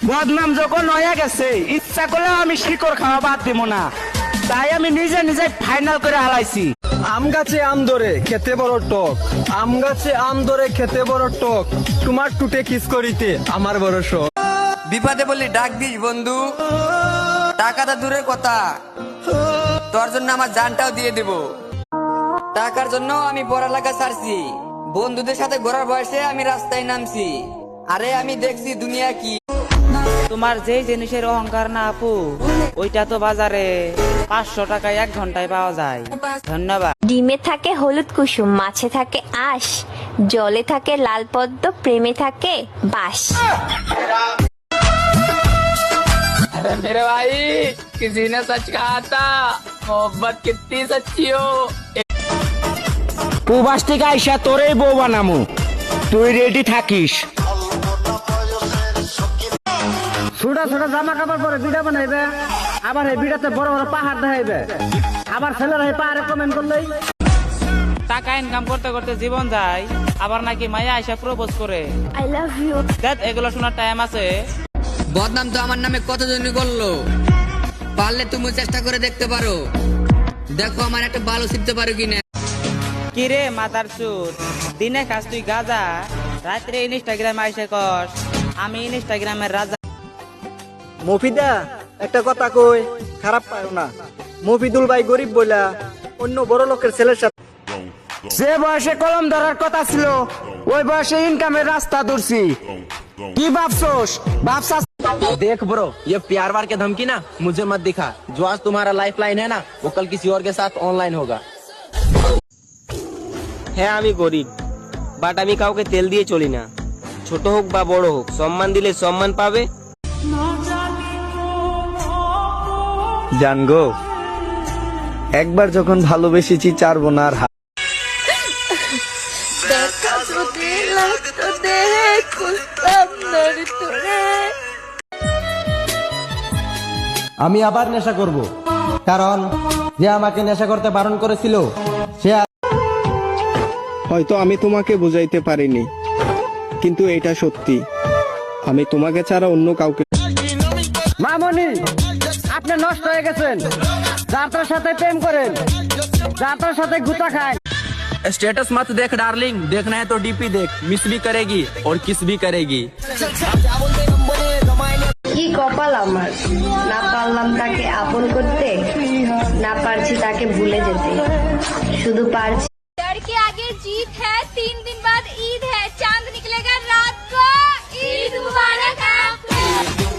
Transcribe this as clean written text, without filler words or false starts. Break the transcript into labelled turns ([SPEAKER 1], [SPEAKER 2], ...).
[SPEAKER 1] বদনাম যখন হয়ে গেছে ইচ্ছা করলে আমি শিকড় খাওয়া বাদ দিব না, তাই আমি নিজে নিজে ফাইনাল করে হালাইছি।
[SPEAKER 2] আম গাছে আম ধরে খেতে বড় টক, আম গাছে আম ধরে খেতে বড় টক, তোমার টুটে কিস করিতে আমার বড় শখ।
[SPEAKER 3] বিপদে বললি ডাক দিস বন্ধু, টাকাটা দূরের কথা, তোর জন্য আমার জানটাও দিয়ে দেব। টাকার জন্য আমি পড়ালেখা ছাড়ছি, বন্ধুদের সাথে ঘোরার বয়সে আমি রাস্তায় নামছি। আরে আমি দেখছি দুনিয়া কি।
[SPEAKER 4] তোমার যেই জিনিসের অহংকার না আপু, ওইটা তো বাজারে 500 টাকায় 1 ঘন্টায় পাওয়া যায়। ধন্যবাদ।
[SPEAKER 5] ডিমে থাকে হলুদ কুসুম, মাছে থাকে আঁশ, জলে থাকে লাল পদ্ম, প্রেমে থাকে বাস।
[SPEAKER 3] मेरे भाई किसी ने सच कहा था, मोहब्बत कितनी सच्ची हो।
[SPEAKER 1] প্রবাস থেকে আইসা তোরেই বউ বানামু, তুই রেডি থাকিস। ছোটা ছোটা জামা কাপড় পরে ভিডিও বানাইবে, আবার এই ভিডিওতে বড় বড় পাহাড় দেখাইবে, আবার ছেলেরা এই পাহাড়ে কমেন্ট করলেই।
[SPEAKER 4] টাকা ইনকাম করতে করতে জীবন যায়, আবার নাকি মায়া আইসা প্রপোজ করে।
[SPEAKER 5] I love you.
[SPEAKER 4] দেখ এগুলো শোনার টাইম আছে?
[SPEAKER 3] বদনাম তো আমার নামে কতজনই করলো, পারলে তুমি চেষ্টা করে দেখতে পারো, দেখো আমার একটা ভালো শিখতে পারো কিনা।
[SPEAKER 4] কিরে মাথার চুর, দিনে খাস তুই গাজা, রাত্রে ইনস্টাগ্রামে আইসা কর আমি ইনস্টাগ্রামের রাজা।
[SPEAKER 2] মফিদা একটা কথা কই, খারাপ পাও না, মফিদুল ভাই গরিব বইলা অন্য বড় লোকের ছেলের সাথে
[SPEAKER 1] যে বয়সে কলম ধরার কথা ছিল ওই বয়সে ইনকামের রাস্তা ধরছি। কি ভাবছোস? ভাবছাস
[SPEAKER 6] देख ब्रो, ये प्यार वार के धमकी ना मुझे मत दिखा। जो आज तुम्हारा लाइफ लाइन है ना, वो कल किसी और के साथ ऑनलाइन होगा।
[SPEAKER 7] হ্যাঁ আমি গরিব, বাট আমি কাউকে তেল দিয়ে চলি না। ছোট হোক বা বড় হোক, সম্মান দিলে সম্মান পাবে।
[SPEAKER 2] জানগো, একবার যখন ভালোবেসেছি চারবো না আর
[SPEAKER 8] আমি আবার নেশা করব, কারণ যে আমাকে নেশা করতে বারণ করেছিল সে
[SPEAKER 2] হয়তো আমি তোমাকে বুঝাইতে পারিনি, কিন্তু এটা সত্যি, আমি তোমাকে ছাড়া অন্য কাউকে।
[SPEAKER 1] মামনি, আপনি নষ্ট হয়ে গেছেন। যার তার সাথে প্রেম করেন, যার তার সাথে গুতা খায়।
[SPEAKER 6] स्टेटस मत देख डार्लिंग, देखना है तो डीपी देख, मिस भी करेगी और किस भी करेगी।
[SPEAKER 5] কি কপাল আমার, না পারলাম তাকে আপন করতে, না পারছি তাকে ভুলে যেতে, শুধু পারছি।
[SPEAKER 9] लड़के आगे जीत है, 3 दिन बाद ईद है।